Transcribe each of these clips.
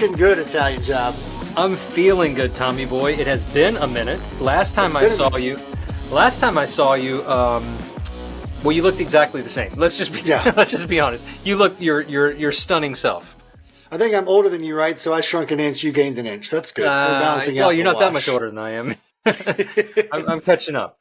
looking good, Italian Job. I'm feeling good, Tommy boy. It has been a minute. Last time I saw you, well, you looked exactly the same. Let's just be honest. You look your stunning self. I think I'm older than you, right? So I shrunk an inch, you gained an inch. That's good. We're balancing out. Well, you're not that much older than I am. I'm catching up.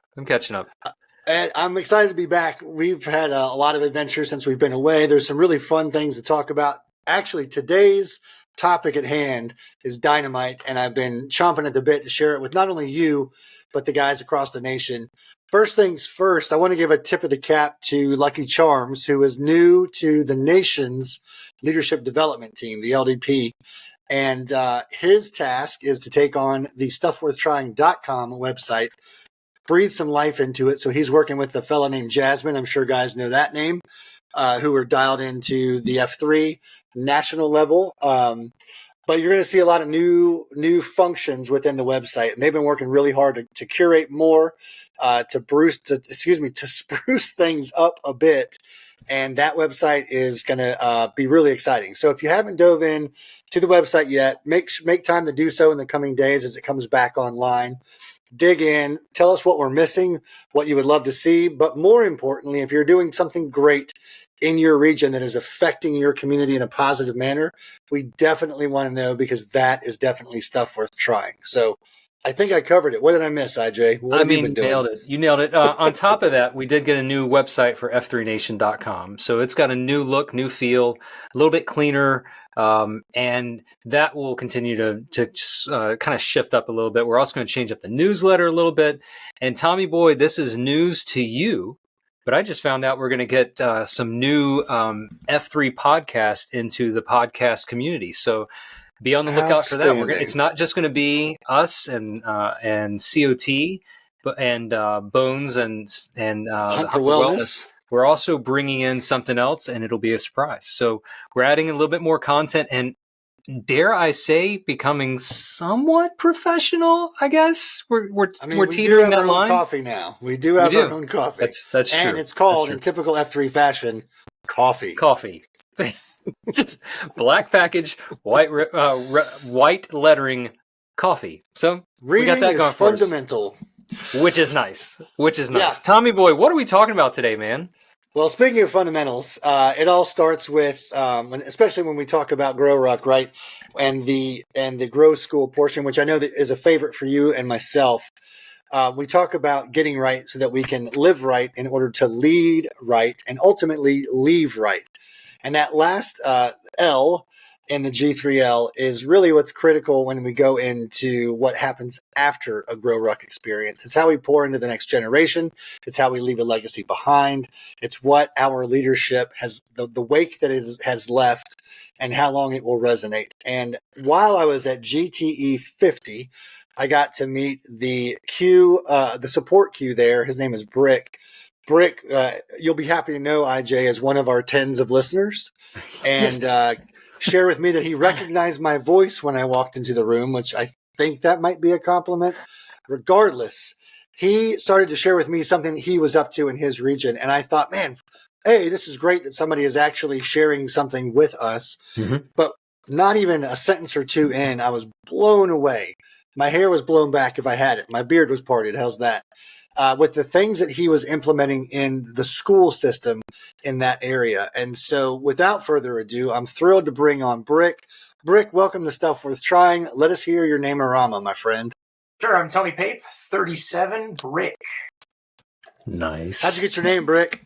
And I'm excited to be back. We've had a lot of adventures since we've been away. There's some really fun things to talk about. Actually, today's topic at hand is dynamite, and I've been chomping at the bit to share it with not only you, but the guys across the nation. First things first, I want to give a tip of the cap to Lucky Charms, who is new to the nation's leadership development team, the LDP. And his task is to take on the stuffworthtrying.com website, breathe some life into it. So he's working with a fella named Jasmine. I'm sure guys know that name, who are dialed into the F3 national level. But you're going to see a lot of new functions within the website, and they've been working really hard to curate more, to spruce things up a bit. And that website is going to be really exciting. So if you haven't dove in to the website yet, make time to do so in the coming days as it comes back online. Dig in, tell us what we're missing, what you would love to see. But more importantly, if you're doing something great in your region that is affecting your community in a positive manner, we definitely want to know, because that is definitely stuff worth trying. So I think I covered it. What did I miss, IJ? What have you been doing? You nailed it. On top of that, we did get a new website for f3nation.com. So it's got a new look, new feel, a little bit cleaner. And that will continue to kind of shift up a little bit. We're also going to change up the newsletter a little bit. And Tommy boy, this is news to you, but I just found out we're going to get some new F3 podcast into the podcast community. So be on the lookout for that. It's not just going to be us and COT, and Bones and Hunt for Wellness. We're also bringing in something else, and it'll be a surprise. So we're adding a little bit more content, and dare I say, becoming somewhat professional. I guess we're teetering that line. Coffee now. We do have our own coffee. That's true. And it's called, in typical F3 fashion, coffee. Just black package, white lettering, coffee. So reading we got that is going fundamental. Which is nice. Yeah. Tommy boy, what are we talking about today, man? Well, speaking of fundamentals, it all starts with, especially when we talk about Grow Ruck, right? And the Grow School portion, which I know that is a favorite for you and myself. We talk about getting right so that we can live right in order to lead right and ultimately leave right. And that last L in the G3L is really what's critical when we go into what happens after a Grow Ruck experience. It's how we pour into the next generation. It's how we leave a legacy behind. It's what our leadership has, the wake that has left, and how long it will resonate. And while I was at GTE 50, I got to meet the support queue there. His name is Brick. Brick, you'll be happy to know, IJ, is one of our tens of listeners, and share with me that he recognized my voice when I walked into the room, which I think that might be a compliment. Regardless, he started to share with me something he was up to in his region, and I thought, man, hey, this is great that somebody is actually sharing something with us. Mm-hmm. But not even a sentence or two in, I was blown away. My hair was blown back if I had it. My beard was parted. How's that? With the things that he was implementing in the school system in that area. And so without further ado, I'm thrilled to bring on Brick. Brick, welcome to Stuff Worth Trying. Let us hear your name-orama, my friend. Sure, I'm Tony Pape, 37, Brick. Nice. How'd you get your name, Brick?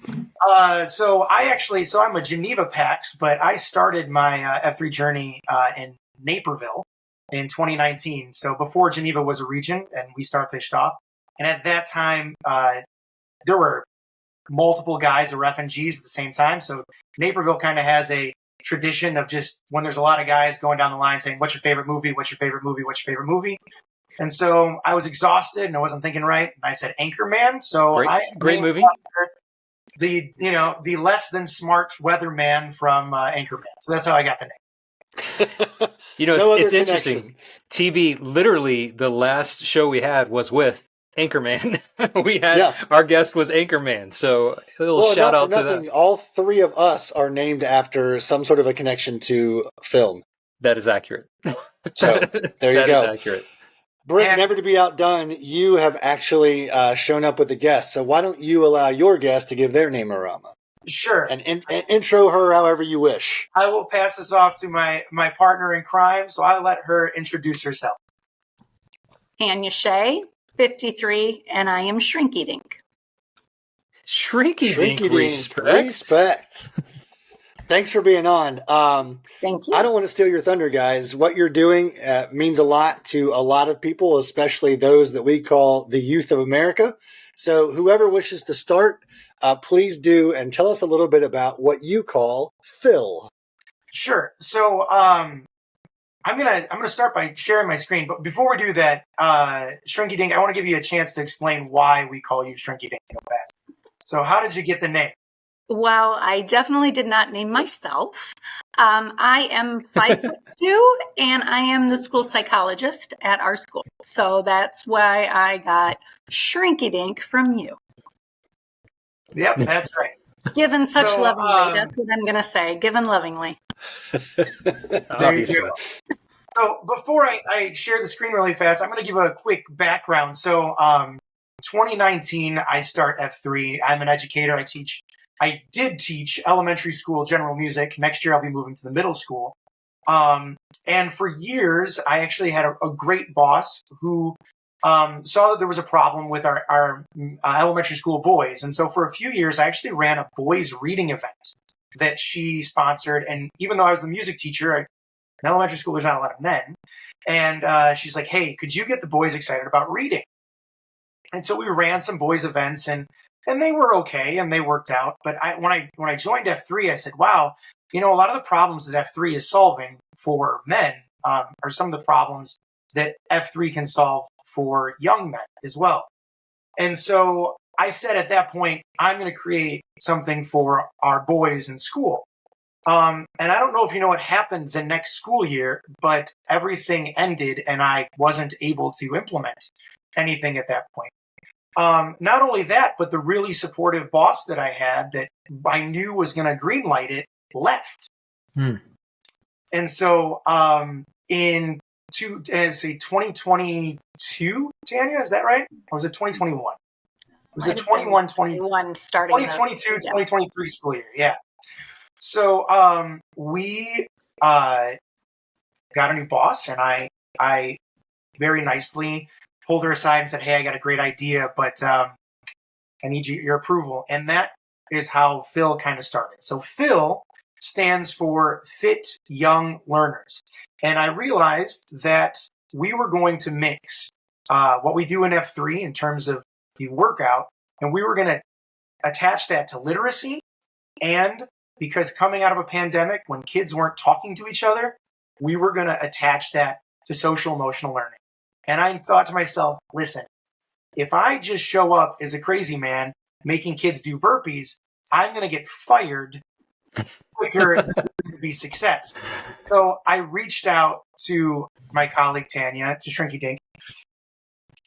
So I'm a Geneva Pax, but I started my F3 journey in Naperville in 2019. So before Geneva was a region and we starfished off. And at that time, there were multiple guys that were FNGs at the same time. So Naperville kind of has a tradition of just when there's a lot of guys going down the line saying, what's your favorite movie? What's your favorite movie? What's your favorite movie? And so I was exhausted and I wasn't thinking right. And I said Anchorman. So great movie. The less than smart weatherman from Anchorman. So that's how I got the name. It's interesting. TB, literally the last show we had was with Anchorman. Our guest was Anchorman. So a little shout out to that. All three of us are named after some sort of a connection to film. That is accurate. So there you go. That is accurate. Britt, never to be outdone, you have actually shown up with a guest. So why don't you allow your guest to give their name a Rama? Sure. And intro her however you wish. I will pass this off to my partner in crime, so I'll let her introduce herself. Tanya Shea, 53, and I am Shrinky Dink. Shrinky Dink, respect. Thanks for being on. Thank you. I don't want to steal your thunder, guys. What you're doing means a lot to a lot of people, especially those that we call the youth of America. So whoever wishes to start, please do, and tell us a little bit about what you call FYL. Sure. So I'm gonna start by sharing my screen, but before we do that, Shrinky Dink, I want to give you a chance to explain why we call you Shrinky Dink. So how did you get the name? Well, I definitely did not name myself. I am 5'2", and I am the school psychologist at our school. So that's why I got Shrinky Dink from you. Yep, that's right. Given such lovingly, that's what I'm going to say. Given lovingly. Obviously. So before I share the screen really fast, I'm going to give a quick background. So 2019, I start F3. I'm an educator. I did teach elementary school general music. Next year, I'll be moving to the middle school. And for years, I actually had a great boss who saw that there was a problem with our elementary school boys. And so for a few years, I actually ran a boys reading event that she sponsored. And even though I was the music teacher, in elementary school, there's not a lot of men. And she's like, hey, could you get the boys excited about reading? And so we ran some boys events, and they were okay, and they worked out. But when I joined F3, I said, wow, a lot of the problems that F3 is solving for men are some of the problems that F3 can solve for young men as well. And so I said at that point, I'm going to create something for our boys in school. And I don't know if you know what happened the next school year, but everything ended and I wasn't able to implement anything at that point. Not only that, but the really supportive boss that I had that I knew was going to greenlight it left. And so in 2022, Tanya, is that right? Or was it 2021? Was it 2021 starting 2022, 2023 school year? Yeah. So we got a new boss, and I very nicely pulled her aside and said, hey, I got a great idea, but I need your approval. And that is how FYL kind of started. So FYL stands for Fit Young Learners. And I realized that we were going to mix what we do in F3 in terms of the workout, and we were going to attach that to literacy. And because coming out of a pandemic when kids weren't talking to each other, we were going to attach that to social emotional learning. And I thought to myself, listen, if I just show up as a crazy man making kids do burpees, I'm going to get fired quicker than to be success. So I reached out to my colleague Tanya, to Shrinky Dink,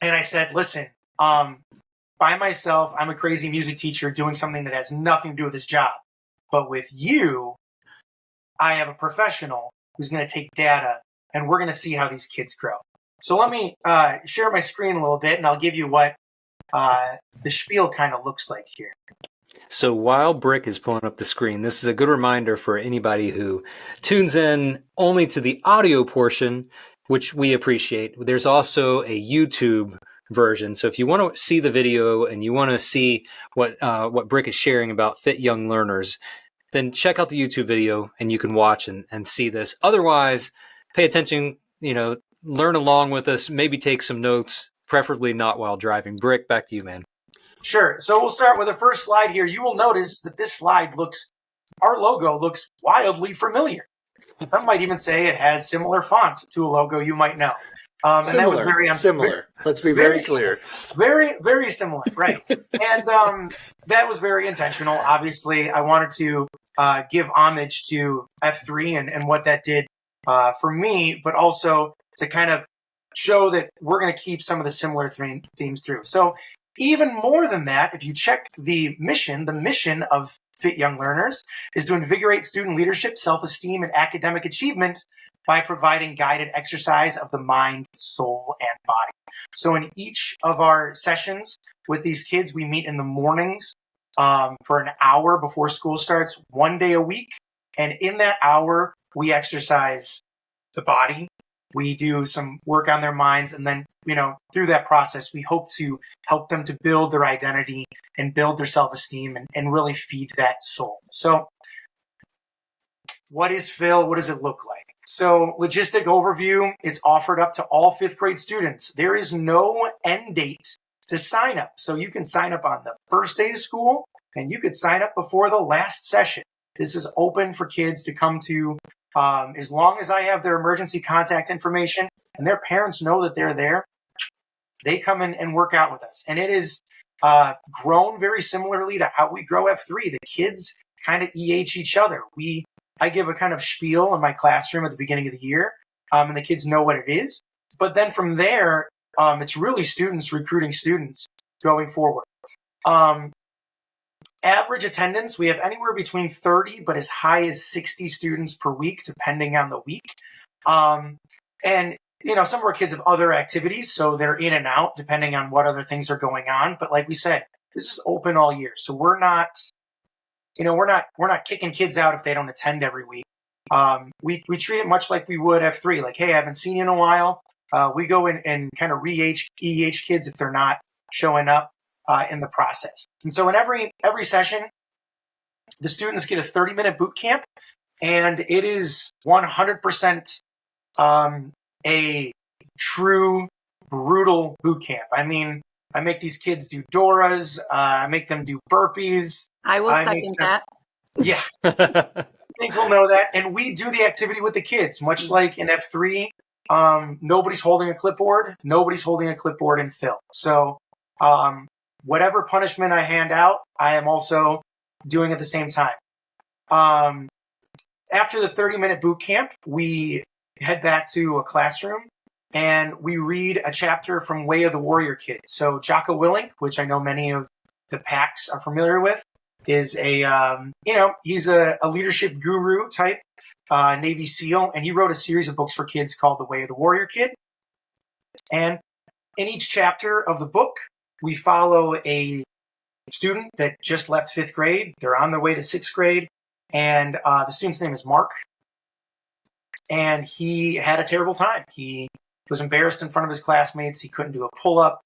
and I said, listen, by myself, I'm a crazy music teacher doing something that has nothing to do with his job. But with you, I have a professional who's going to take data, and we're going to see how these kids grow. So let me share my screen a little bit, and I'll give you what the spiel kind of looks like here. So while Brick is pulling up the screen, this is a good reminder for anybody who tunes in only to the audio portion, which we appreciate. There's also a YouTube version. So if you want to see the video and you want to see what Brick is sharing about Fit Young Learners, then check out the YouTube video and you can watch and see this. Otherwise, pay attention, learn along with us, maybe take some notes, preferably not while driving. Brick, back to you, man. Sure. So we'll start with the first slide here. You will notice that this slide our logo looks wildly familiar. Some might even say it has similar font to a logo you might know. And similar, that was very similar. Let's be very clear. Very, very similar, right? And that was very intentional. Obviously, I wanted to give homage to F3 and what that did for me, but also to kind of show that we're going to keep some of the similar themes through. So even more than that, if you check the mission of fit young learners is to invigorate student leadership, self-esteem, and academic achievement by providing guided exercise of the mind, soul, and body. So in each of our sessions with these kids, we meet in the mornings for an hour before school starts, 1 day a week. And in that hour, we exercise the body. We do some work on their minds. And then, through that process, we hope to help them to build their identity and build their self-esteem and really feed that soul. So what is FYL? What does it look like? So logistic overview, it's offered up to all fifth grade students. There is no end date to sign up. So you can sign up on the first day of school and you could sign up before the last session. This is open for kids to come to as long as I have their emergency contact information and their parents know that they're there, they come in and work out with us. And it is grown very similarly to how we grow F3. The kids kind of EH each other. I give a kind of spiel in my classroom at the beginning of the year, and the kids know what it is. But then from there, it's really students recruiting students going forward. Average attendance, we have anywhere between 30, but as high as 60 students per week, depending on the week. And, some of our kids have other activities, so they're in and out depending on what other things are going on. But like we said, this is open all year. So we're not kicking kids out if they don't attend every week. We treat it much like we would F3. Like, hey, I haven't seen you in a while. We go in and kind of EH kids if they're not showing up in the process. And so in every session, the students get a 30-minute boot camp, and it is 100% a true brutal boot camp. I mean, I make these kids do Doras. I make them do burpees. I will second that. Yeah. I think we'll know that. And we do the activity with the kids, much like in F3. Nobody's holding a clipboard. Nobody's holding a clipboard in FYL. So whatever punishment I hand out, I am also doing at the same time. After the 30-minute boot camp, we head back to a classroom and we read a chapter from Way of the Warrior Kid. So Jocko Willink, which I know many of the PACs are familiar with, is he's a leadership guru type Navy SEAL, and he wrote a series of books for kids called The Way of the Warrior Kid. And in each chapter of the book, we follow a student that just left fifth grade. They're on their way to sixth grade, and the student's name is Mark. And he had a terrible time. He was embarrassed in front of his classmates. He couldn't do a pull-up.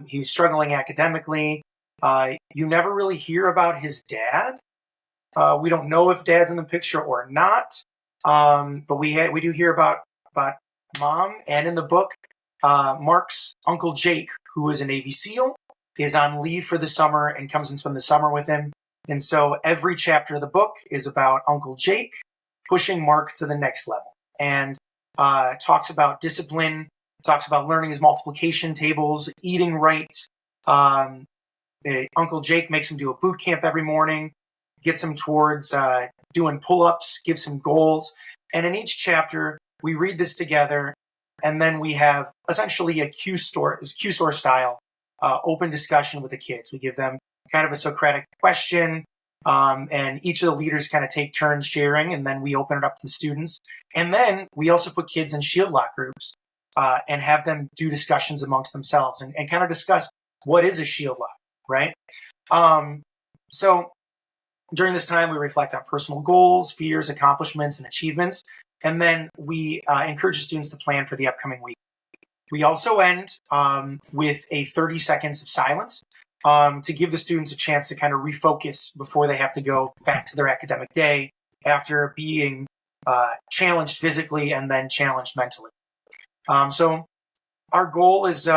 He was struggling academically. You never really hear about his dad. We don't know if dad's in the picture or not. But we do hear about mom. And in the book, Mark's uncle Jake, who is a Navy SEAL, is on leave for the summer and comes and spends the summer with him. And so every chapter of the book is about Uncle Jake pushing Mark to the next level, and talks about discipline, talks about learning his multiplication tables, eating right. Uncle Jake makes him do a boot camp every morning, gets him towards doing pull-ups, gives him goals. And in each chapter, we read this together, and then we have essentially a Q-store style open discussion with the kids. We give them kind of a Socratic question, and each of the leaders kind of take turns sharing, and then we open it up to the students. And then we also put kids in shield lock groups and have them do discussions amongst themselves and kind of discuss what is a shield lock, right? So during this time, we reflect on personal goals, fears, accomplishments, and achievements. And then we encourage the students to plan for the upcoming week. We also end with a 30 seconds of silence to give the students a chance to kind of refocus before they have to go back to their academic day after being challenged physically and then challenged mentally. So our goal is,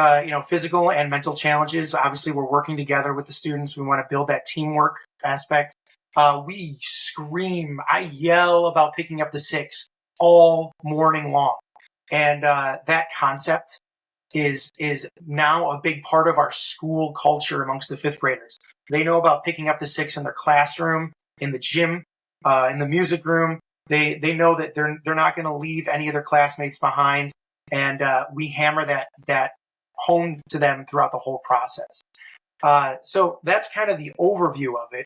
physical and mental challenges. Obviously, we're working together with the students. We want to build that teamwork aspect. We scream, I yell about picking up the six all morning long. And that concept is now a big part of our school culture amongst the fifth graders. They know about picking up the six in their classroom, in the gym, in the music room. They know that they're not going to leave any of their classmates behind. And we hammer that home to them throughout the whole process. So that's kind of the overview of it.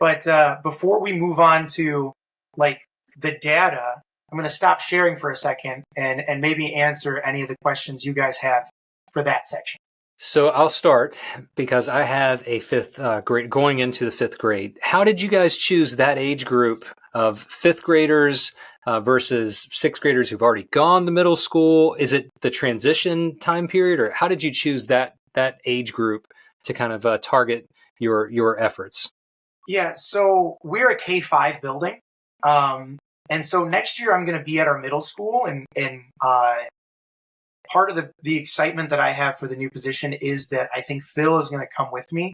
But before we move on to like the data, I'm going to stop sharing for a second and maybe answer any of the questions you guys have for that section. So I'll start because I have a fifth grade going into the fifth grade. How did you guys choose that age group of fifth graders versus sixth graders who've already gone to middle school? Is it the transition time period, or how did you choose that age group to kind of target your efforts? Yeah, so we're a K-5 building. And so next year I'm going to be at our middle school, and part of the excitement that I have for the new position is that I think Phil is going to come with me,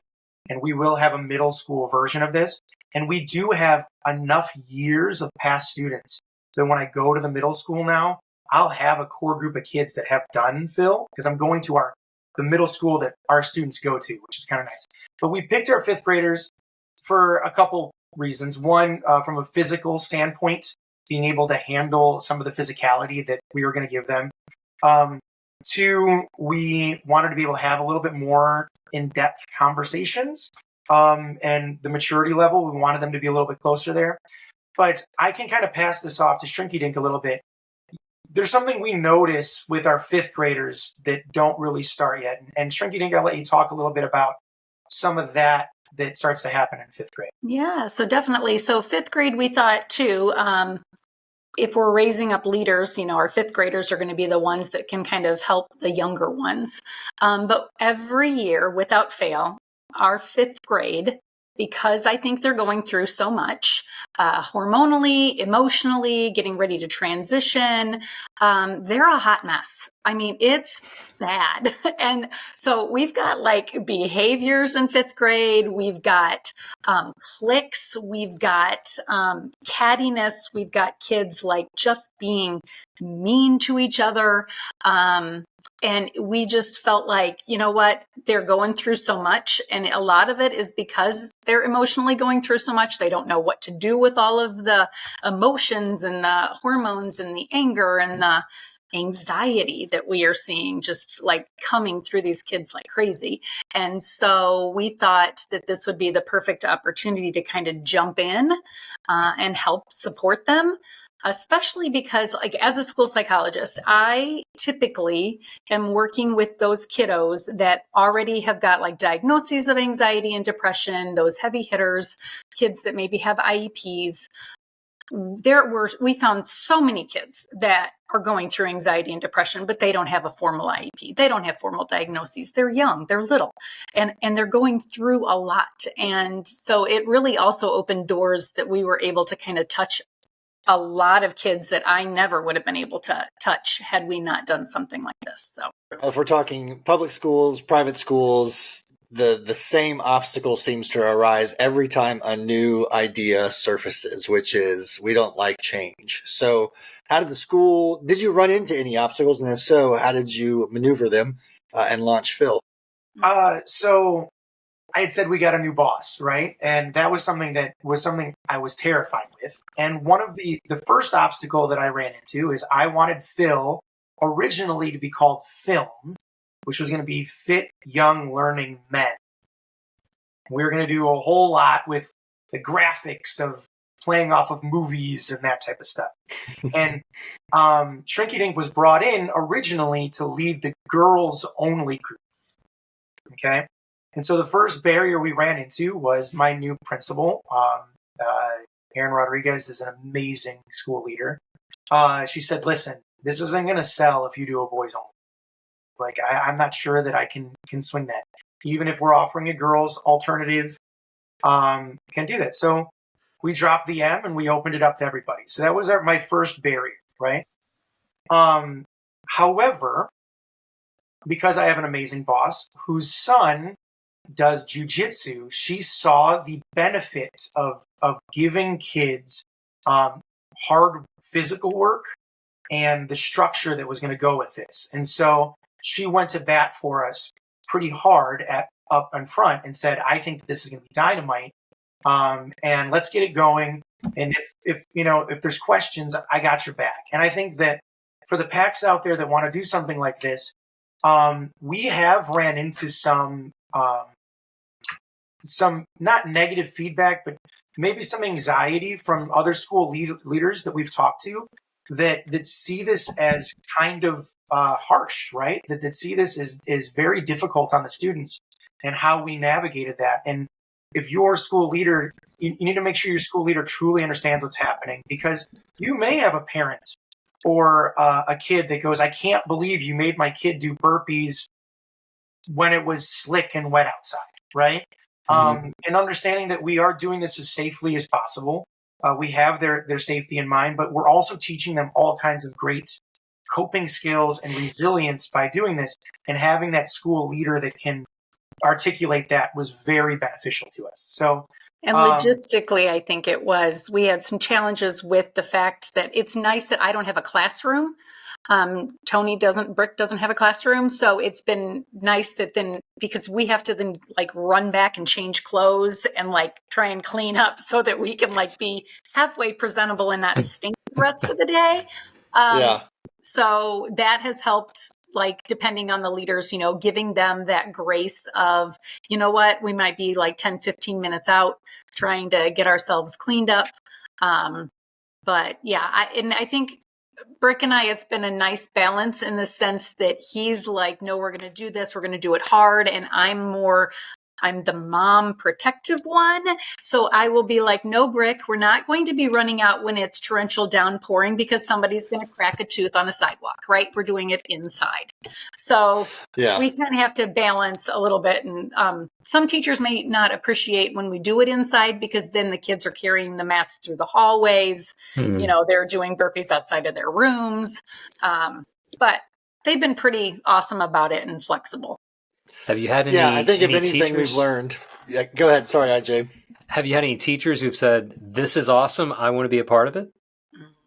and we will have a middle school version of this. And we do have enough years of past students that when I go to the middle school now, I'll have a core group of kids that have done Phil, because I'm going to the middle school that our students go to, which is kind of nice. But we picked our fifth graders for a couple reasons. One, from a physical standpoint, being able to handle some of the physicality that we were going to give them. Two, we wanted to be able to have a little bit more in-depth conversations, and the maturity level, we wanted them to be a little bit closer there. But I can kind of pass this off to Shrinky Dink a little bit. There's something we notice with our fifth graders that don't really start yet. And Shrinky Dink, I'll let you talk a little bit about some of that starts to happen in fifth grade. Yeah, so definitely. So fifth grade, we thought too, if we're raising up leaders, our fifth graders are going to be the ones that can kind of help the younger ones. But every year, without fail, our fifth grade, because I think they're going through so much hormonally, emotionally, getting ready to transition, they're a hot mess. I mean, it's bad. And so we've got like behaviors in fifth grade. We've got cliques. We've got cattiness. We've got kids like just being mean to each other. And we just felt like, you know what, they're going through so much. And a lot of it is because they're emotionally going through so much. They don't know what to do with all of the emotions and the hormones and the anger and the anxiety that we are seeing just like coming through these kids like crazy. And so we thought that this would be the perfect opportunity to kind of jump in and help support them. Especially because, like, as a school psychologist, I typically am working with those kiddos that already have got like diagnoses of anxiety and depression, those heavy hitters, kids that maybe have IEPs. We found so many kids that are going through anxiety and depression, but they don't have a formal IEP. They don't have formal diagnoses. They're young, they're little, and they're going through a lot. And so it really also opened doors that we were able to kind of touch a lot of kids that I never would have been able to touch had we not done something like this. So if we're talking public schools, private schools, the same obstacle seems to arise every time a new idea surfaces, which is we don't like change. So how did you run into any obstacles? And if so, how did you maneuver them and launch Phil? So I had said we got a new boss, right? And that was something I was terrified with. And one of the first obstacle that I ran into is I wanted Phil originally to be called Film, which was going to be Fit Young Learning Men. We were going to do a whole lot with the graphics of playing off of movies and that type of stuff. And Shrinky Dink was brought in originally to lead the girls only group. Okay. And so the first barrier we ran into was my new principal. Erin Rodriguez is an amazing school leader. She said, listen, this isn't going to sell if you do a boys only. Like, I'm not sure that I can swing that. Even if we're offering a girls alternative, can do that. So we dropped the M and we opened it up to everybody. So that was my first barrier, right? However, because I have an amazing boss whose son does jujitsu, she saw the benefit of giving kids hard physical work and the structure that was going to go with this. And so she went to bat for us pretty hard up in front and said, I think this is going to be dynamite. And let's get it going. And if there's questions, I got your back. And I think that for the PACs out there that want to do something like this, we have ran into some some not negative feedback, but maybe some anxiety from other school leaders that we've talked to that see this as kind of harsh, right? That see this as very difficult on the students and how we navigated that. And if your school leader, you need to make sure your school leader truly understands what's happening, because you may have a parent or a kid that goes, I can't believe you made my kid do burpees when it was slick and wet outside, right? And understanding that we are doing this as safely as possible. We have their safety in mind, but we're also teaching them all kinds of great coping skills and resilience by doing this, and having that school leader that can articulate that was very beneficial to us. So, and logistically, I think we had some challenges with the fact that it's nice that I don't have a classroom. Brick doesn't have a classroom. So it's been nice that then, because we have to then like run back and change clothes and like try and clean up so that we can like be halfway presentable and not stink the rest of the day. So that has helped, like, depending on the leaders, giving them that grace of, you know what, we might be like 10, 15 minutes out trying to get ourselves cleaned up. But yeah, I think Brick and I, it's been a nice balance in the sense that he's like, no, we're going to do this. We're going to do it hard. And I'm the mom protective one. So I will be like, no, Brick, we're not going to be running out when it's torrential downpouring because somebody's going to crack a tooth on a sidewalk, right? We're doing it inside. So we kind of have to balance a little bit. And some teachers may not appreciate when we do it inside, because then the kids are carrying the mats through the hallways. They're doing burpees outside of their rooms. But they've been pretty awesome about it and flexible. Have you had any? Yeah, I think if anything teachers, we've learned. Yeah, go ahead. Sorry, IJ. Have you had any teachers who've said, "This is awesome. I want to be a part of it"?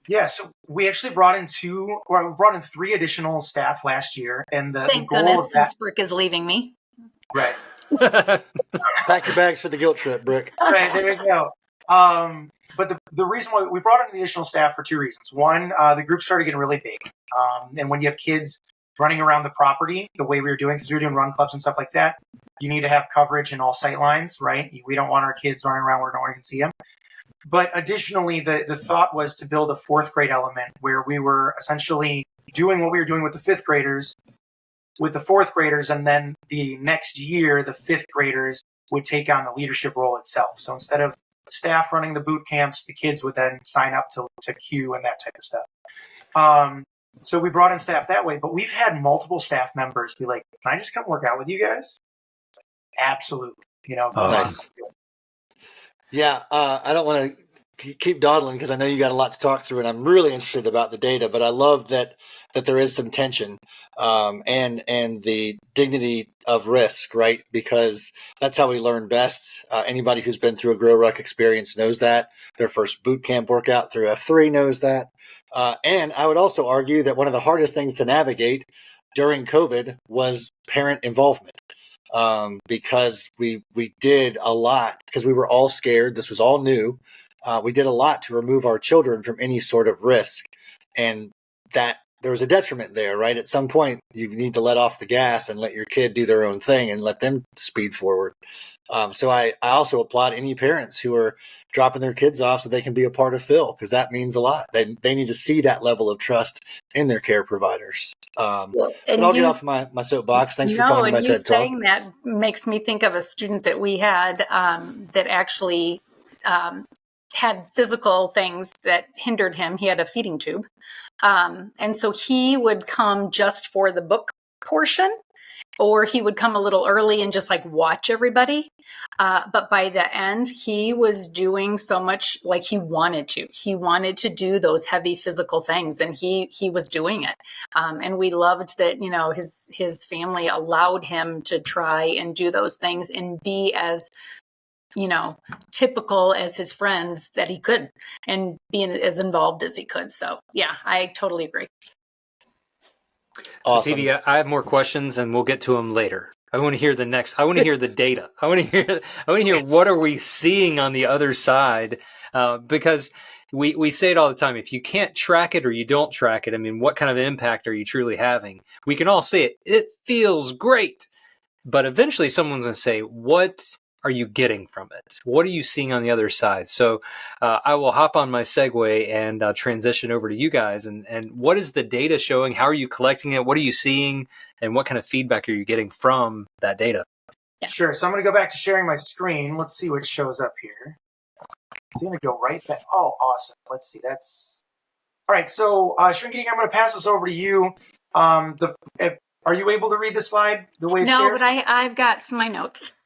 Yeah, so we actually brought in 3 additional staff last year, and thank goodness, since Brick is leaving me. Right. Pack your bags for the guilt trip, Brick. Right, there you go. But the reason why we brought in the additional staff for 2 reasons. One, the group started getting really big, and when you have kids running around the property the way we were doing, because we were doing run clubs and stuff like that, you need to have coverage in all sight lines, right? We don't want our kids running around where no one can see them. But additionally, the thought was to build a 4th grade element where we were essentially doing what we were doing with the 5th graders, with the 4th graders, and then the next year, the 5th graders would take on the leadership role itself. So instead of staff running the boot camps, the kids would then sign up to Q and that type of stuff. So we brought in staff that way, but we've had multiple staff members be like, can I just come work out with you guys? Absolutely. Awesome. Yeah, I don't want to keep dawdling because I know you got a lot to talk through, and I'm really interested about the data, but I love that there is some tension and the dignity of risk, right? Because that's how we learn best. Anybody who's been through a Grow Ruck experience knows that. Their first boot camp workout through F3 knows that. And I would also argue that one of the hardest things to navigate during COVID was parent involvement. Because we did a lot, because we were all scared. This was all new. We did a lot to remove our children from any sort of risk, and that there was a detriment there, right? At some point, you need to let off the gas and let your kid do their own thing and let them speed forward. So I also applaud any parents who are dropping their kids off so they can be a part of FYL, because that means a lot. They need to see that level of trust in their care providers. But I'll get off my soapbox. Thanks for coming to my TED Talk. Saying that makes me think of a student that we had that actually had physical things that hindered him. He had a feeding tube. And so he would come just for the book portion, or he would come a little early and just like watch everybody. But by the end, he was doing so much, like he wanted to do those heavy physical things, and he was doing it. And we loved that, his family allowed him to try and do those things and be as, typical as his friends that he could, and being as involved as he could. So yeah, I totally agree. Awesome. So, Phoebe, I have more questions, and we'll get to them later. I want to hear the next. I want to hear the data. I want to hear what are we seeing on the other side, because we say it all the time. If you can't track it or you don't track it, I mean, what kind of impact are you truly having? We can all say it. It feels great, but eventually someone's going to say, what are you getting from it? What are you seeing on the other side? So I will hop on my segue and transition over to you guys. And what is the data showing? How are you collecting it? What are you seeing? And what kind of feedback are you getting from that data? Yeah. Sure. So I'm going to go back to sharing my screen. Let's see what shows up here. It's going to go right back. Oh, awesome. Let's see. That's all right. So Shrinky Dink, I'm going to pass this over to you. Are you able to read the slide the way it's No, shared? but I've got my notes.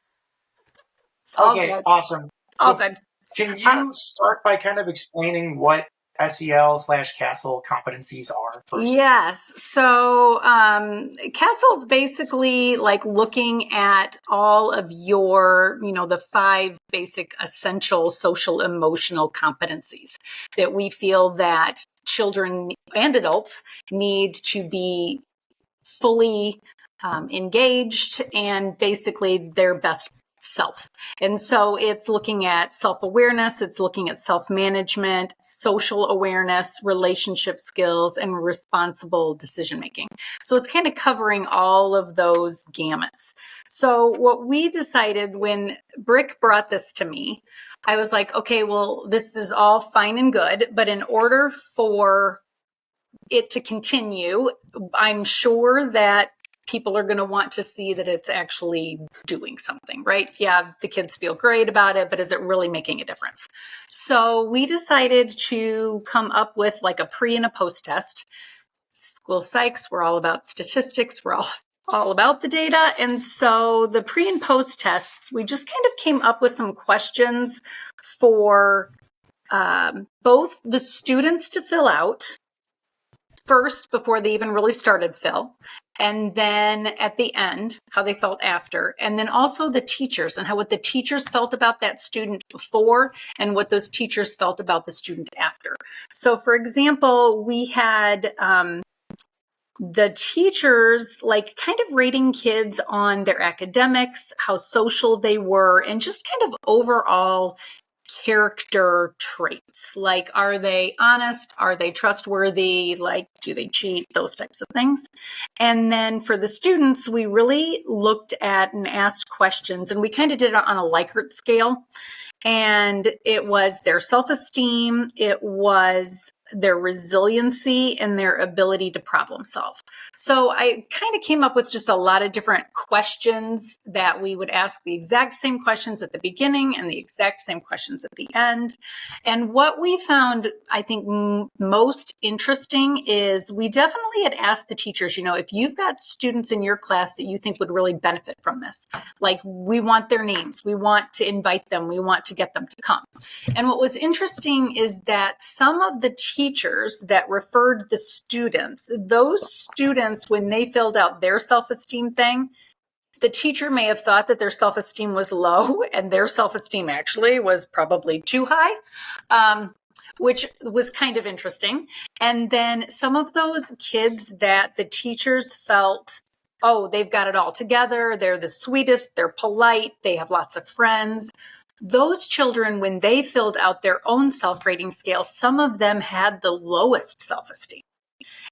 It's all Okay, good. awesome. All good. Can you start by kind of explaining what SEL/CASEL competencies are first? Yes. So CASEL's basically like looking at all of your, the 5 basic essential social emotional competencies that we feel that children and adults need to be fully engaged and basically their best self. And so it's looking at self-awareness, it's looking at self-management, social awareness, relationship skills, and responsible decision-making. So it's kind of covering all of those gamuts. So what we decided when Brick brought this to me, I was like, okay, well, this is all fine and good, but in order for it to continue, I'm sure that people are going to want to see that it's actually doing something, right? Yeah, the kids feel great about it, but is it really making a difference? So we decided to come up with like a pre and a post test. School psychs, we're all about statistics. We're all about the data. And so the pre and post tests, we just kind of came up with some questions for both the students to fill out first before they even really started Phil, and then at the end, how they felt after, and then also the teachers and what the teachers felt about that student before and what those teachers felt about the student after. So for example, we had the teachers like kind of rating kids on their academics, how social they were, and just kind of overall character traits. Like, are they honest? Are they trustworthy? Like, do they cheat? Those types of things. And then for the students, we really looked at and asked questions, and we kind of did it on a Likert scale. And it was their self-esteem, it was their resiliency, and their ability to problem solve. So I kind of came up with just a lot of different questions that we would ask the exact same questions at the beginning and the exact same questions at the end. And what we found, I think, most interesting is we definitely had asked the teachers, if you've got students in your class that you think would really benefit from this, like we want their names, we want to invite them, we want to get them to come. And what was interesting is that some of the teachers that referred the students, those students, when they filled out their self-esteem thing, the teacher may have thought that their self-esteem was low and their self-esteem actually was probably too high, which was kind of interesting. And then some of those kids that the teachers felt, oh, they've got it all together, they're the sweetest, they're polite, they have lots of friends. Those children, when they filled out their own self-rating scale, some of them had the lowest self-esteem.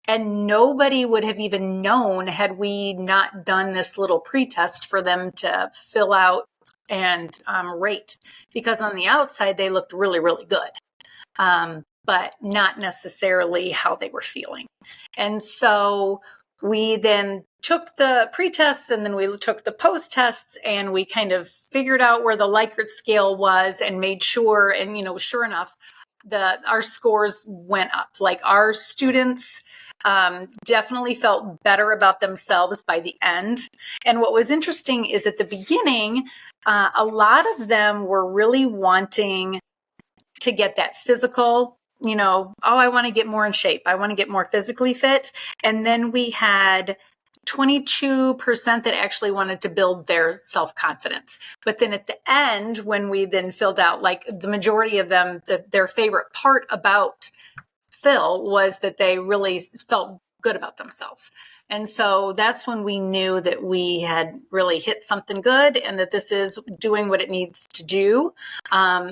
And nobody would have even known had we not done this little pretest for them to fill out and rate. Because on the outside, they looked really, really good, but not necessarily how they were feeling. And so we then took the pre-tests and then we took the post-tests and we kind of figured out where the Likert scale was and made sure, and sure enough, our scores went up. Like our students definitely felt better about themselves by the end. And what was interesting is at the beginning, a lot of them were really wanting to get that physical, I want to get more in shape. I want to get more physically fit. And then we had 22% that actually wanted to build their self-confidence. But then at the end, when we then filled out, like the majority of them, their favorite part about Phil was that they really felt good about themselves. And so that's when we knew that we had really hit something good and that this is doing what it needs to do.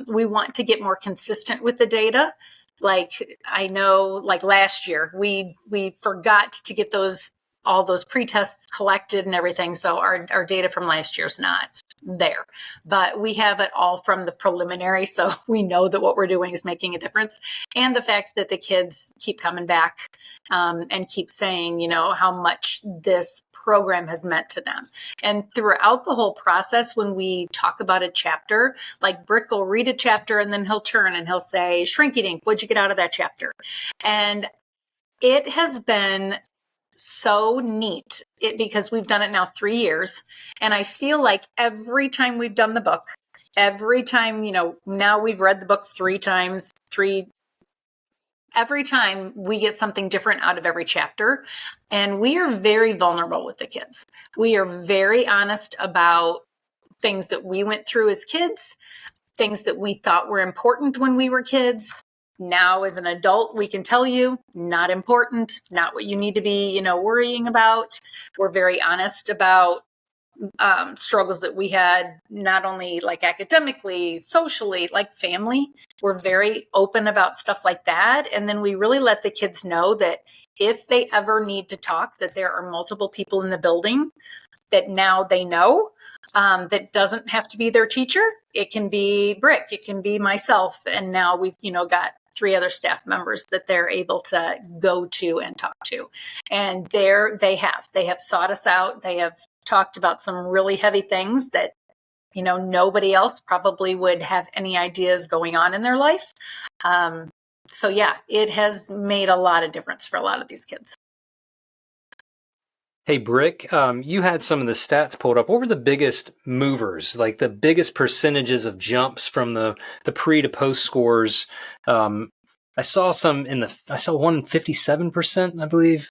We want to get more consistent with the data. Like I know, like last year, we forgot to get all those pre-tests collected and everything. So our data from last year is not there. But we have it all from the preliminary, so we know that what we're doing is making a difference. And the fact that the kids keep coming back and keep saying, how much this program has meant to them. And throughout the whole process, when we talk about a chapter, like Brick will read a chapter and then he'll turn and he'll say, Shrinky Dink, what'd you get out of that chapter? And it has been so neat because we've done it now 3 years. And I feel like every time we've done the book, every time, now we've read the book 3 times, every time we get something different out of every chapter. And we are very vulnerable with the kids. We are very honest about things that we went through as kids, things that we thought were important when we were kids. Now, as an adult, we can tell you, not important, not what you need to be, worrying about. We're very honest about struggles that we had, not only like academically, socially, like family. We're very open about stuff like that. And then we really let the kids know that if they ever need to talk, that there are multiple people in the building that now they know. That doesn't have to be their teacher. It can be Brick. It can be myself. And now we've, got 3 other staff members that they're able to go to and talk to. And they have sought us out. They have talked about some really heavy things that, nobody else probably would have any ideas going on in their life. So yeah, it has made a lot of difference for a lot of these kids. Hey, Brick, you had some of the stats pulled up. What were the biggest movers, like the biggest percentages of jumps from the pre to post scores? I saw some I saw one 57%, I believe.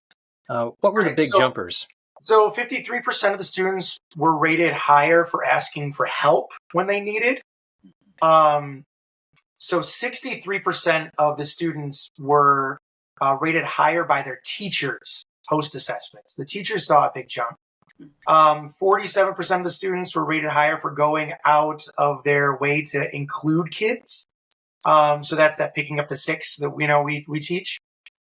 What were the big jumpers? So 53% of the students were rated higher for asking for help when they needed. So 63% of the students were rated higher by their teachers post assessments. The teachers saw a big jump. 47% of the students were rated higher for going out of their way to include kids. So that's that picking up the 6 that we teach.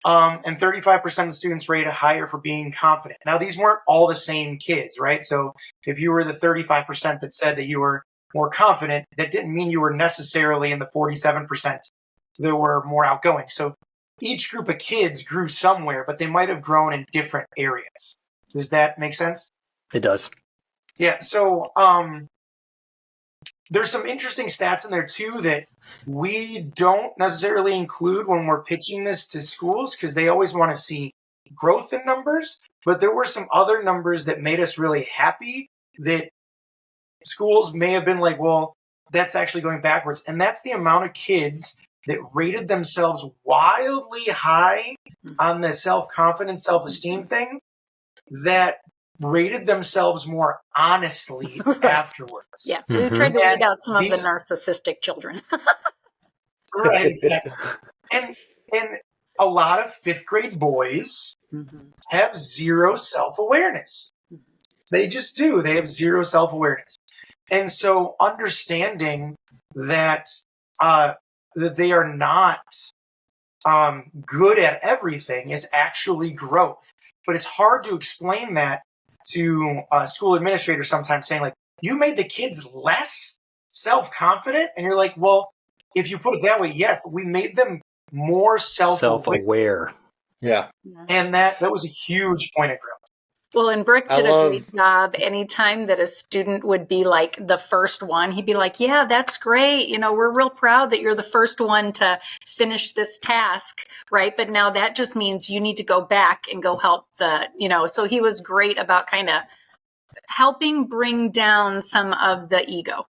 And 35% of the students rated higher for being confident. Now, these weren't all the same kids, right? So if you were the 35% that said that you were more confident, that didn't mean you were necessarily in the 47% that were more outgoing. So each group of kids grew somewhere, but they might have grown in different areas. Does that make sense? It does. Yeah. So there's some interesting stats in there too that we don't necessarily include when we're pitching this to schools because they always want to see growth in numbers. But there were some other numbers that made us really happy that schools may have been like, well, that's actually going backwards. And that's the amount of kids that rated themselves wildly high on the self-confidence, self-esteem thing that rated themselves more honestly afterwards. Yeah, we tried to weed out some of the narcissistic children. Right, exactly. And a lot of 5th grade boys have zero self-awareness. They just do. They have zero self-awareness. And so understanding that that they are not good at everything is actually growth. But it's hard to explain that to school administrators sometimes, saying like, you made the kids less self-confident? And you're like, well, if you put it that way, yes, but we made them more self-aware. Yeah. And that was a huge point of growth. Well, and Brick did a great job. Anytime that a student would be like the first one, he'd be like, yeah, that's great. We're real proud that you're the first one to finish this task, right? But now that just means you need to go back and go help so he was great about kind of helping bring down some of the ego.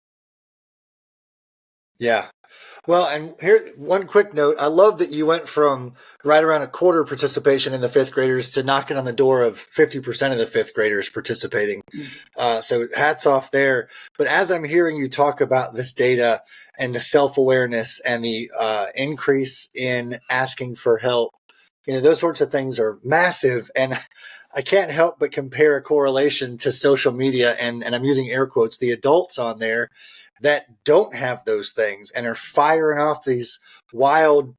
Yeah. Well, and here, one quick note. I love that you went from right around a quarter participation in the 5th graders to knocking on the door of 50% of the 5th graders participating. So hats off there. But as I'm hearing you talk about this data and the self-awareness and the increase in asking for help, those sorts of things are massive. And I can't help but compare a correlation to social media, and I'm using air quotes, the adults on there that don't have those things and are firing off these wild,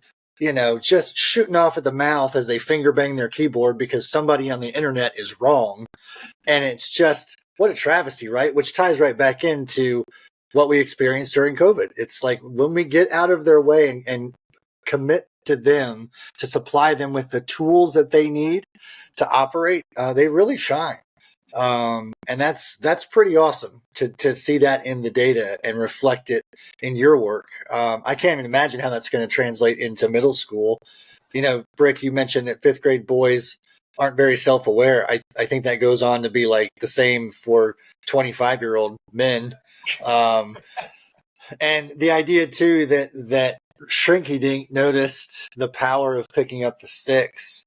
just shooting off at the mouth as they finger bang their keyboard because somebody on the internet is wrong. And it's just what a travesty, right? Which ties right back into what we experienced during COVID. It's like when we get out of their way and commit to them to supply them with the tools that they need to operate, they really shine. And that's pretty awesome to see that in the data and reflect it in your work. I can't even imagine how that's going to translate into middle school. Brick, you mentioned that fifth grade boys aren't very self-aware. I think that goes on to be like the same for 25-year-old men. And the idea too that Shrinky Dink noticed the power of picking up the six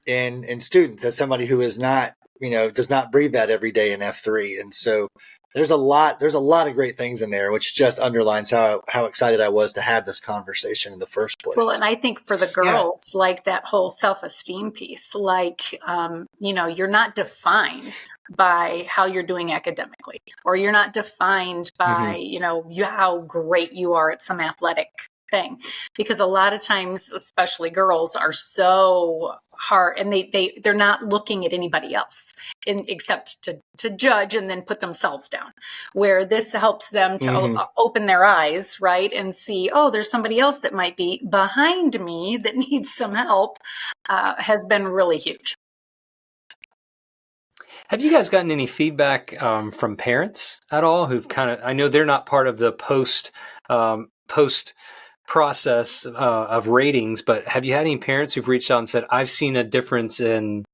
in students as somebody who is not, does not breathe that every day in F3. And so there's a lot of great things in there, which just underlines how excited I was to have this conversation in the first place. Well, and I think for the girls, like that whole self-esteem piece, like, you're not defined by how you're doing academically, or you're not defined by, how great you are at some athletic thing, because a lot of times, especially girls, are so hard, and they're not looking at anybody else except to judge and then put themselves down, where this helps them to open their eyes, right, and see, oh, there's somebody else that might be behind me that needs some help, has been really huge. Have you guys gotten any feedback from parents at all who've I know they're not part of the post process of ratings, but have you had any parents who've reached out and said, I've seen a difference in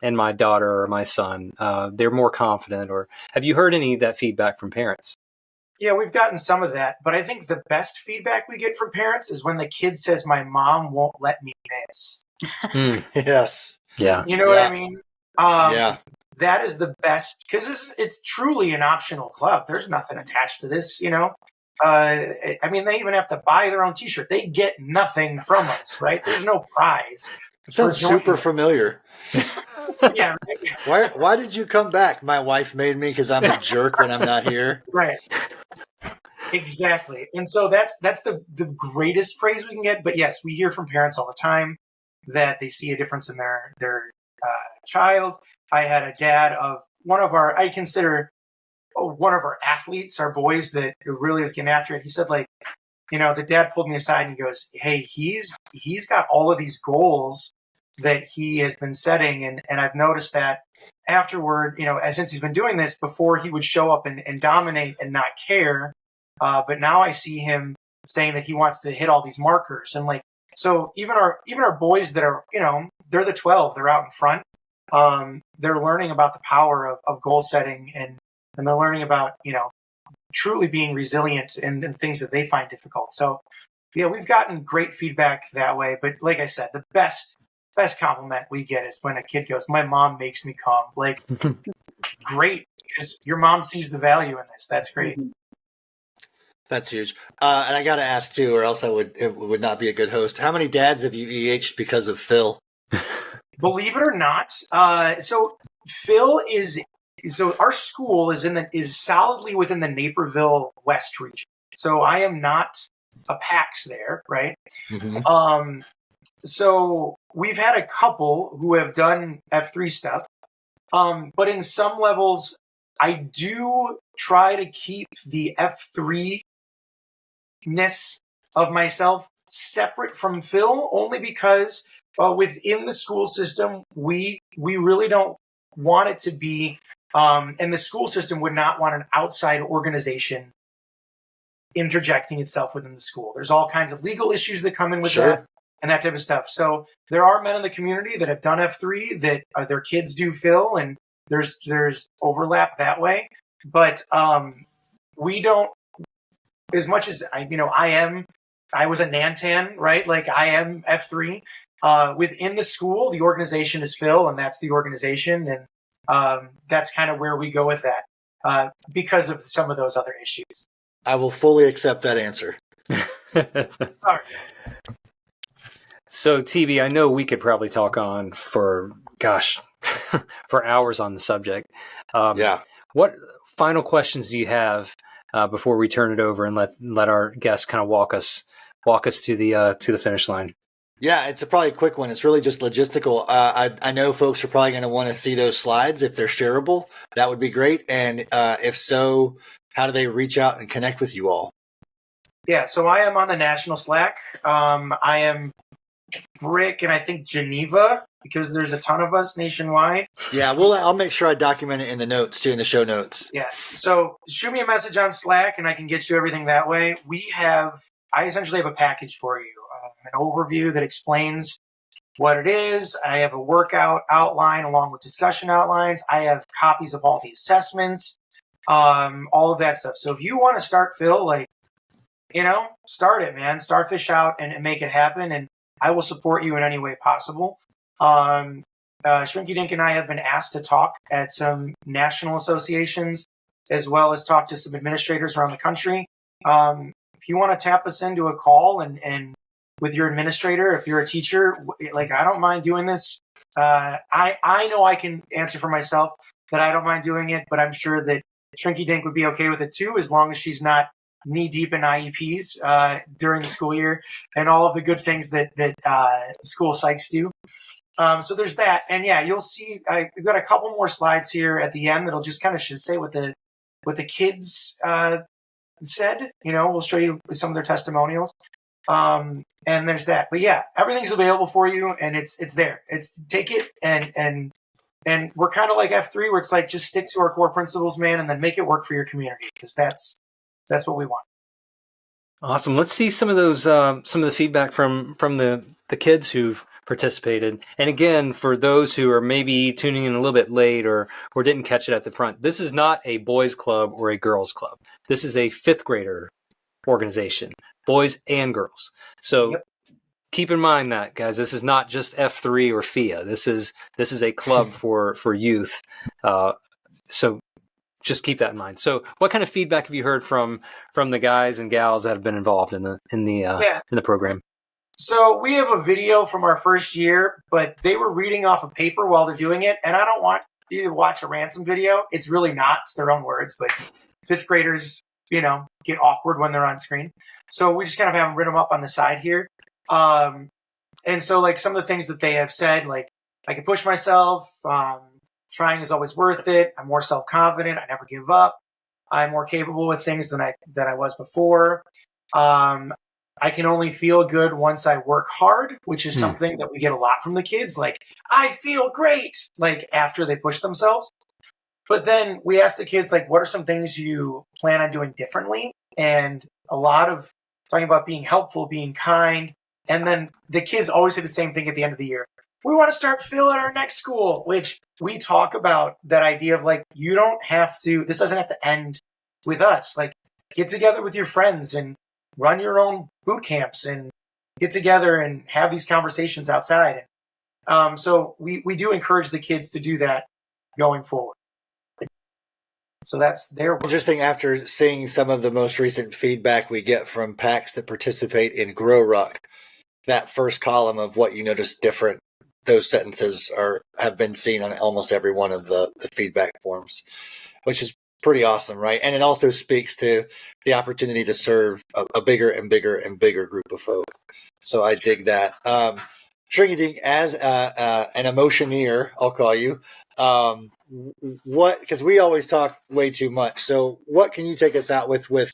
my daughter or my son, they're more confident? Or have you heard any of that feedback from parents? Yeah, we've gotten some of that, but I think the best feedback we get from parents is when the kid says, my mom won't let me miss. Yes. Yeah. You know what I mean? Yeah. That is the best, because it's truly an optional club. There's nothing attached to this, they even have to buy their own t-shirt. They get nothing from us, right? There's no prize. It sounds super familiar. Yeah. Why did you come back? My wife made me because I'm a jerk when I'm not here. Right. Exactly. And so that's the greatest praise we can get. But yes, we hear from parents all the time that they see a difference in their child. I had a dad of I consider one of our athletes, our boys that really is getting after it. He said, the dad pulled me aside and he goes, hey, he's got all of these goals that he has been setting. And I've noticed that afterward, since he's been doing this, before he would show up and dominate and not care. But now I see him saying that he wants to hit all these markers. And so even our boys that are, they're the 12, they're out in front. They're learning about the power of goal setting, and they're learning about, truly being resilient in things that they find difficult. So, yeah, we've gotten great feedback that way. But like I said, the best compliment we get is when a kid goes, my mom makes me calm. Great, because your mom sees the value in this. That's great. That's huge. And I got to ask too, or else it would not be a good host. How many dads have you EH'd because of Phil? Believe it or not, so Phil so our school is solidly within the Naperville West region. So I am not a PAX there, right? Mm-hmm. So we've had a couple who have done F3 stuff, but in some levels, I do try to keep the F3-ness of myself separate from Phil, only because within the school system, we really don't want it to be, and the school system would not want an outside organization interjecting itself within the school. There's all kinds of legal issues that come in with that and that type of stuff. So there are men in the community that have done F3 that their kids do Phil, and there's overlap that way. But we don't, as much as I was a Nantan, right? I am F3. Within the school, the organization is Phil, and that's the organization. And that's kind of where we go with that because of some of those other issues. I will fully accept that answer. Sorry. So, TB, I know we could probably talk on for hours on the subject. What final questions do you have before we turn it over and let our guests kind of walk us to the finish line? Yeah, it's probably a quick one. It's really just logistical. I know folks are probably going to want to see those slides if they're shareable. That would be great. And if so, how do they reach out and connect with you all? Yeah, so I am on the national Slack. I am Brick and I think Geneva, because there's a ton of us nationwide. Yeah, I'll make sure I document it in the notes too, in the show notes. Yeah, so shoot me a message on Slack and I can get you everything that way. I essentially have a package for you, an overview that explains what it is. I have a workout outline along with discussion outlines. I have copies of all the assessments, all of that stuff. So if you want to start, Phil, start it, man. Start Fish Out and make it happen. And I will support you in any way possible. Shrinky Dink and I have been asked to talk at some national associations, as well as talk to some administrators around the country. If you want to tap us into a call and with your administrator, if you're a teacher, I don't mind doing this. I know I can answer for myself that I don't mind doing it, but I'm sure that Shrinky Dink would be okay with it too, as long as she's not knee deep in IEPs during the school year and all of the good things that school psychs do. So there's that. And yeah, you'll see, I've got a couple more slides here at the end that'll just kind of say what the kids said. We'll show you some of their testimonials. And there's that. But yeah, everything's available for you and it's there. Take it and we're kind of like F3 where it's like, just stick to our core principles, man, and then make it work for your community, because that's what we want. Awesome. Let's see some of those, some of the feedback from the kids who've participated. And again, for those who are maybe tuning in a little bit late or didn't catch it at the front, this is not a boys club or a girls club. This is a fifth grader organization, boys and girls. So keep in mind that, guys, this is not just F3 or FIA. This is a club for youth. So just keep that in mind. So what kind of feedback have you heard from the guys and gals that have been involved in the program? So we have a video from our first year, but they were reading off a paper while they're doing it. And I don't want you to watch a ransom video. It's really not. It's their own words, but fifth graders, get awkward when they're on screen. So we just kind of have them written up on the side here. And so some of the things that they have said, I can push myself, trying is always worth it. I'm more self-confident. I never give up. I'm more capable with things than I was before. I can only feel good once I work hard, which is something that we get a lot from the kids. I feel great, after they push themselves. But then we ask the kids, what are some things you plan on doing differently? And a lot of talking about being helpful, being kind. And then the kids always say the same thing at the end of the year. We want to start Phil at our next school, which we talk about that idea of you don't have to, this doesn't have to end with us. Get together with your friends and run your own boot camps and get together and have these conversations outside. So we do encourage the kids to do that going forward. So that's their work. Interesting. After seeing some of the most recent feedback we get from PACs that participate in Grow Ruck, that first column of what you notice different, those sentences have been seen on almost every one of the feedback forms, which is pretty awesome, right? And it also speaks to the opportunity to serve a bigger and bigger and bigger group of folk. So I dig that. Shrinky Dink, as an emotioneer, I'll call you, because we always talk way too much. So what can you take us out with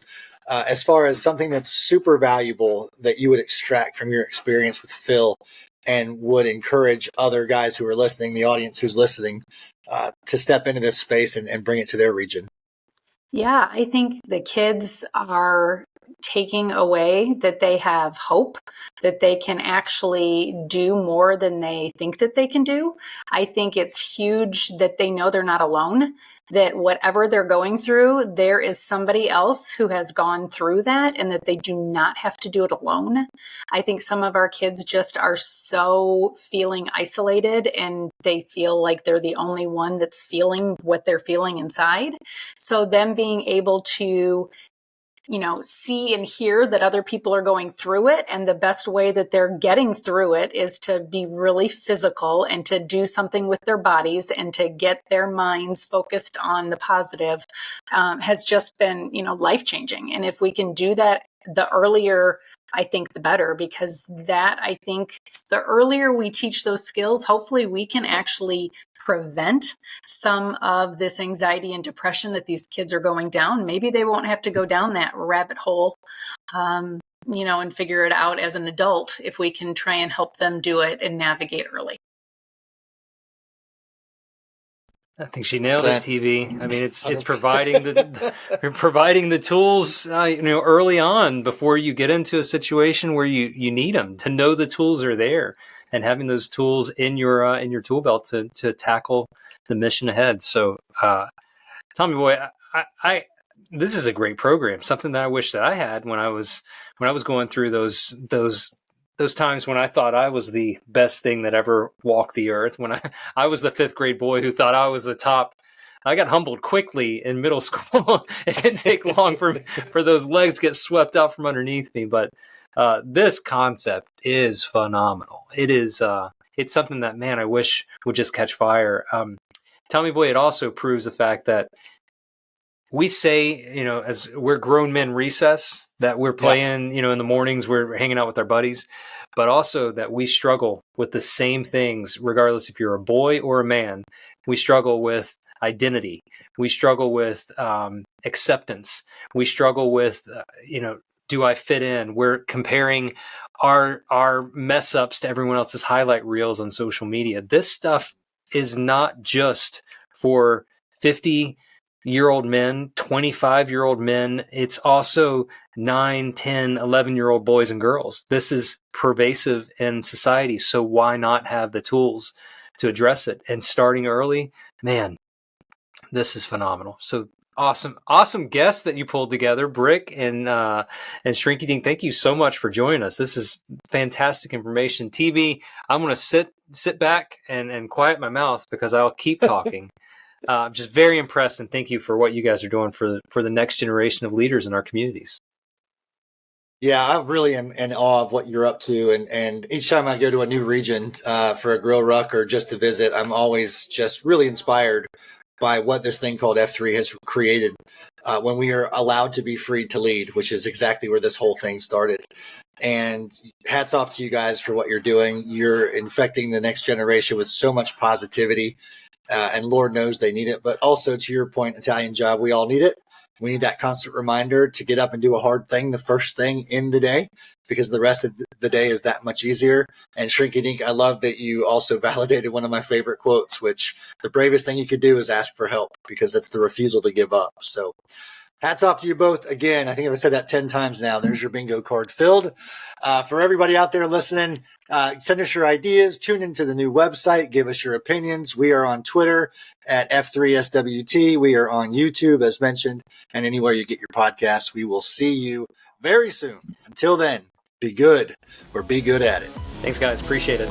as far as something that's super valuable that you would extract from your experience with Phil and would encourage other guys who are listening, the audience who's listening, to step into this space and bring it to their region? Yeah, I think the kids are taking away that they have hope, that they can actually do more than they think that they can do. I think it's huge that they know they're not alone, that whatever they're going through, there is somebody else who has gone through that and that they do not have to do it alone. I think some of our kids just are so feeling isolated and they feel like they're the only one that's feeling what they're feeling inside. So them being able to see and hear that other people are going through it. And the best way that they're getting through it is to be really physical and to do something with their bodies and to get their minds focused on the positive has just been, life-changing. And if we can do that the earlier, I think, the better, because that, I think, the earlier we teach those skills, hopefully we can actually prevent some of this anxiety and depression that these kids are going down. Maybe they won't have to go down that rabbit hole, and figure it out as an adult if we can try and help them do it and navigate early. I think she nailed it, TV. I mean, it's providing providing the tools, early on before you get into a situation where you need them, to know the tools are there and having those tools in your tool belt to tackle the mission ahead. So, Tommy boy, I this is a great program. Something that I wish that I had when I was going through those times when I thought I was the best thing that ever walked the earth, when I was the fifth grade boy who thought I was the top. I got humbled quickly in middle school. It didn't take long for those legs to get swept out from underneath me. But this concept is phenomenal. It is it's something that, man, I wish would just catch fire. Tommy boy, it also proves the fact that we say, as we're grown men recess, that we're playing, in the mornings, we're hanging out with our buddies, but also that we struggle with the same things, regardless if you're a boy or a man. We struggle with identity. We struggle with acceptance. We struggle with, do I fit in? We're comparing our mess ups to everyone else's highlight reels on social media. This stuff is not just for 50-year-old men, 25-year-old men. It's also 9, 10, 11-year-old boys and girls. This is pervasive in society. So why not have the tools to address it? And starting early, man, this is phenomenal. So awesome guests that you pulled together, Brick and Shrinky Dink. Thank you so much for joining us. This is fantastic information. TB, I'm going to sit back and quiet my mouth because I'll keep talking. I'm just very impressed, and thank you for what you guys are doing for the next generation of leaders in our communities. Yeah, I really am in awe of what you're up to. And each time I go to a new region for a grill ruck or just to visit, I'm always just really inspired by what this thing called F3 has created when we are allowed to be free to lead, which is exactly where this whole thing started. And hats off to you guys for what you're doing. You're infecting the next generation with so much positivity. And Lord knows they need it. But also, to your point, Italian Job, we all need it. We need that constant reminder to get up and do a hard thing the first thing in the day, because the rest of the day is that much easier. And Shrinky Dink, I love that you also validated one of my favorite quotes, which the bravest thing you could do is ask for help, because that's the refusal to give up. So hats off to you both. Again, I think I've said that 10 times now. There's your bingo card filled. For everybody out there listening, send us your ideas, tune into the new website, give us your opinions. We are on Twitter at F3SWT. We are on YouTube, as mentioned, and anywhere you get your podcasts. We will see you very soon. Until then, be good or be good at it. Thanks, guys. Appreciate it.